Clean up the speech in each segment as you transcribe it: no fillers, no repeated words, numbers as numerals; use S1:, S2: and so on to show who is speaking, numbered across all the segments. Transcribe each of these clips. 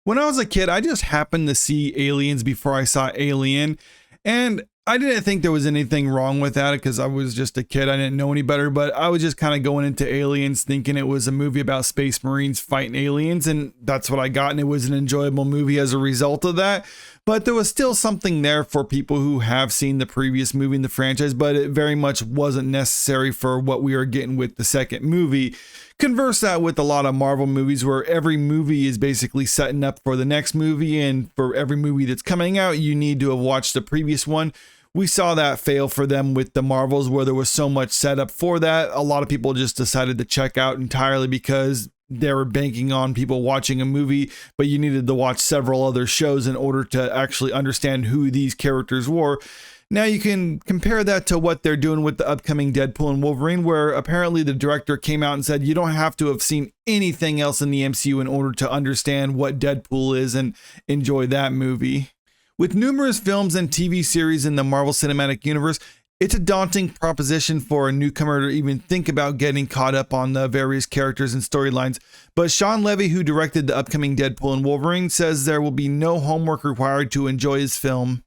S1: When I was a kid, I just happened to see Aliens before I saw Alien, and I didn't think there was anything wrong with that because I was just a kid. I didn't know any better, but I was just kind of going into Aliens thinking it was a movie about space marines fighting aliens, and that's what I got, and it was an enjoyable movie as a result of that. But there was still something there for people who have seen the previous movie in the franchise, but it very much wasn't necessary for what we are getting with the second movie. Converse that with a lot of Marvel movies where every movie is basically setting up for the next movie, and for every movie that's coming out, you need to have watched the previous one. We saw that fail for them with the Marvels where there was so much setup for that. A lot of people just decided to check out entirely because they were banking on people watching a movie, but you needed to watch several other shows in order to actually understand who these characters were. Now you can compare that to what they're doing with the upcoming Deadpool and Wolverine, where apparently the director came out and said you don't have to have seen anything else in the MCU in order to understand what Deadpool is and enjoy that movie. With numerous films and TV series in the Marvel Cinematic Universe, it's a daunting proposition for a newcomer to even think about getting caught up on the various characters and storylines. But Shawn Levy, who directed the upcoming Deadpool and Wolverine, says there will be no homework required to enjoy his film.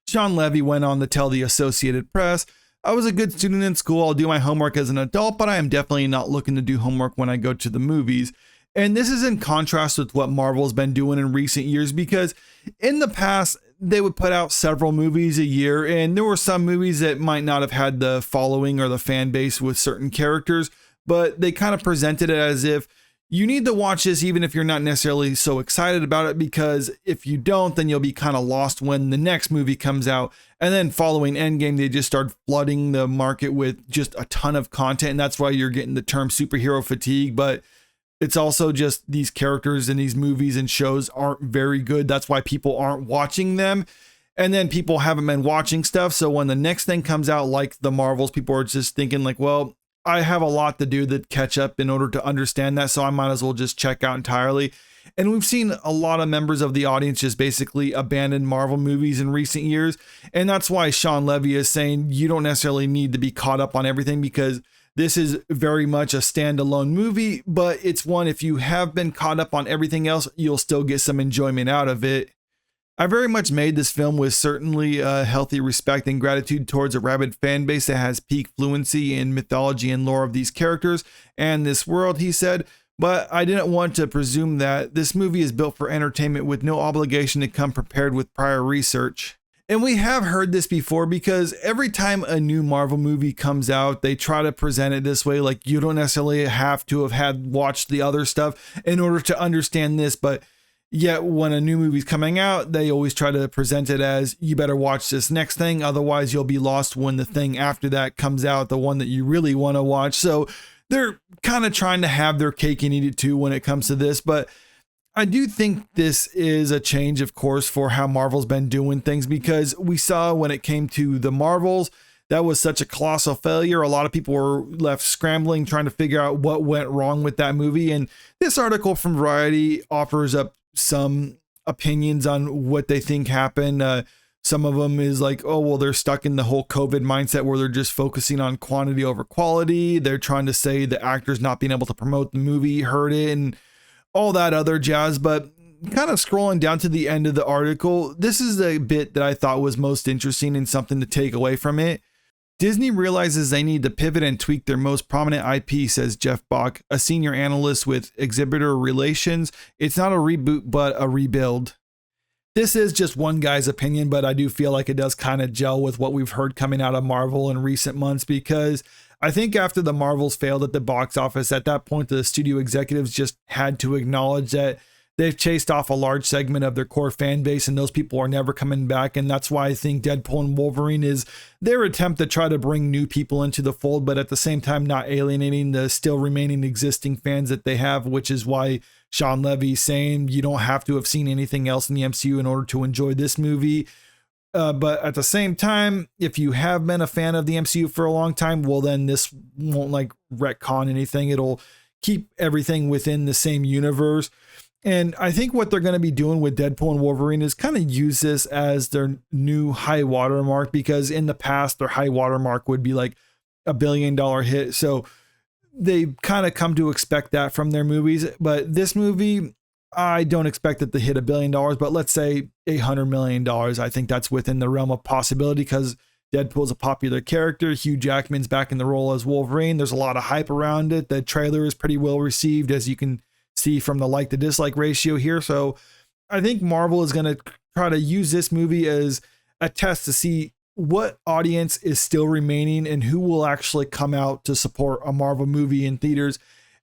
S1: Shawn Levy went on to tell the Associated Press, "I was a good student in school. I'll do my homework as an adult, but I am definitely not looking to do homework when I go to the movies." And this is in contrast with what Marvel's been doing in recent years, because in the past, they would put out several movies a year, and there were some movies that might not have had the following or the fan base with certain characters, but they kind of presented it as if you need to watch this even if you're not necessarily so excited about it, because if you don't, then you'll be kind of lost when the next movie comes out. And then following Endgame, they just started flooding the market with just a ton of content, and that's why you're getting the term superhero fatigue. But it's also just these characters in these movies and shows aren't very good. That's why people aren't watching them. And then people haven't been watching stuff. So when the next thing comes out, like the Marvels, people are just thinking like, well, I have a lot to do to catch up in order to understand that, so I might as well just check out entirely. And we've seen a lot of members of the audience just basically abandon Marvel movies in recent years. And that's why Shawn Levy is saying you don't necessarily need to be caught up on everything, because this is very much a standalone movie, but it's one, if you have been caught up on everything else, you'll still get some enjoyment out of it. I very much made this film with certainly a healthy respect and gratitude towards a rabid fan base that has peak fluency in mythology and lore of these characters and this world, he said, but I didn't want to presume that this movie is built for entertainment with no obligation to come prepared with prior research. And we have heard this before, because every time a new Marvel movie comes out, they try to present it this way, like you don't necessarily have to have had watched the other stuff in order to understand this, but yet when a new movie's coming out, they always try to present it as you better watch this next thing, otherwise you'll be lost when the thing after that comes out, the one that you really want to watch. So they're kind of trying to have their cake and eat it too when it comes to this, but I do think this is a change, of course, for how Marvel's been doing things, because we saw when it came to the Marvels, that was such a colossal failure. A lot of people were left scrambling, trying to figure out what went wrong with that movie. And this article from Variety offers up some opinions on what they think happened. Some of them is like, oh, well, they're stuck in the whole COVID mindset where they're just focusing on quantity over quality. They're trying to say the actors not being able to promote the movie hurt it and all that other jazz. But kind of scrolling down to the end of the article, this is a bit that I thought was most interesting and something to take away from it. Disney realizes they need to pivot and tweak their most prominent IP, says Jeff Bach, a senior analyst with exhibitor relations. It's not a reboot, but a rebuild. This is just one guy's opinion, but I do feel like it does kind of gel with what we've heard coming out of Marvel in recent months, because I think after the Marvels failed at the box office, at that point, the studio executives just had to acknowledge that they've chased off a large segment of their core fan base, and those people are never coming back. And that's why I think Deadpool and Wolverine is their attempt to try to bring new people into the fold, but at the same time, not alienating the still remaining existing fans that they have, which is why Shawn Levy is saying you don't have to have seen anything else in the MCU in order to enjoy this movie. But at the same time, if you have been a fan of the MCU for a long time, well, then this won't like retcon anything. It'll keep everything within the same universe. And I think what they're going to be doing with Deadpool and Wolverine is kind of use this as their new high water mark, because in the past, their high water mark would be like $1 billion hit. So they kind of come to expect that from their movies. But this movie, I don't expect it to hit $1 billion, but let's say $800 million. I think that's within the realm of possibility because Deadpool's a popular character. Hugh Jackman's back in the role as Wolverine. There's a lot of hype around it. The trailer is pretty well received, as you can see from the like to dislike ratio here. So I think Marvel is going to try to use this movie as a test to see what audience is still remaining and who will actually come out to support a Marvel movie in theaters.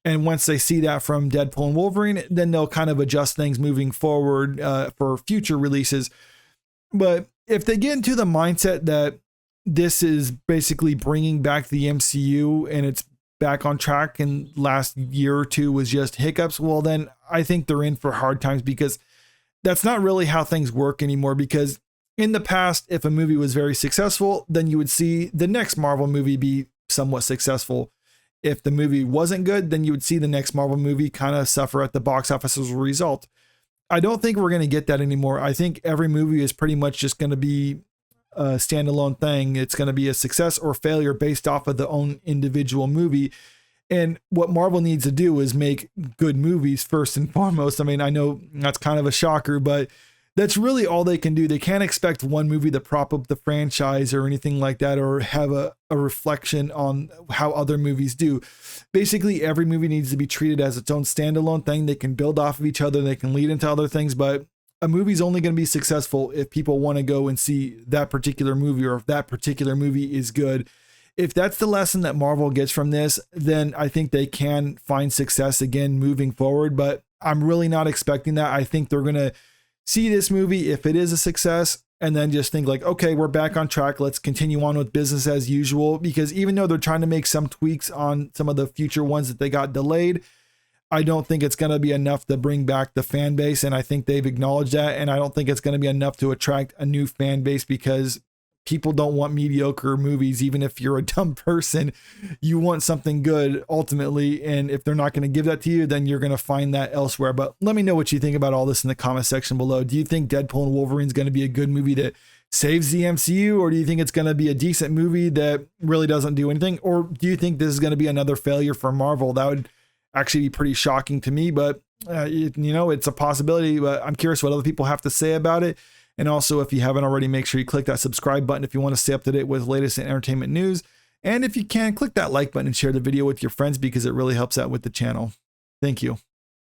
S1: And once they see that from Deadpool and Wolverine, then they'll kind of adjust things moving forward for future releases. But if they get into the mindset that this is basically bringing back the MCU and it's back on track and last year or two was just hiccups, well, then I think they're in for hard times because that's not really how things work anymore. Because in the past, if a movie was very successful, then you would see the next Marvel movie be somewhat successful. If the movie wasn't good, then you would see the next Marvel movie kind of suffer at the box office as a result. I don't think we're going to get that anymore. I think every movie is pretty much just going to be a standalone thing. It's going to be a success or failure based off of the own individual movie. And what Marvel needs to do is make good movies first and foremost. I mean, I know that's kind of a shocker, but that's really all they can do. They can't expect one movie to prop up the franchise or anything like that, or have a reflection on how other movies do. Basically, every movie needs to be treated as its own standalone thing. They can build off of each other. They can lead into other things, but a movie's only going to be successful if people want to go and see that particular movie, or if that particular movie is good. If that's the lesson that Marvel gets from this, then I think they can find success again moving forward, but I'm really not expecting that. I think they're going to see this movie, if it is a success, and then just think like, okay, we're back on track. Let's continue on with business as usual. Because even though they're trying to make some tweaks on some of the future ones that they got delayed, I don't think it's going to be enough to bring back the fan base. And I think they've acknowledged that. And I don't think it's going to be enough to attract a new fan base, because people don't want mediocre movies. Even if you're a dumb person, you want something good ultimately. And if they're not going to give that to you, then you're going to find that elsewhere. But let me know what you think about all this in the comment section below. Do you think Deadpool and Wolverine is going to be a good movie that saves the MCU? Or do you think it's going to be a decent movie that really doesn't do anything? Or do you think this is going to be another failure for Marvel? That would actually be pretty shocking to me, but it's a possibility. But I'm curious what other people have to say about it. And also, if you haven't already, make sure you click that subscribe button if you want to stay up to date with the latest in entertainment news. And if you can, click that like button and share the video with your friends, because it really helps out with the channel. Thank you.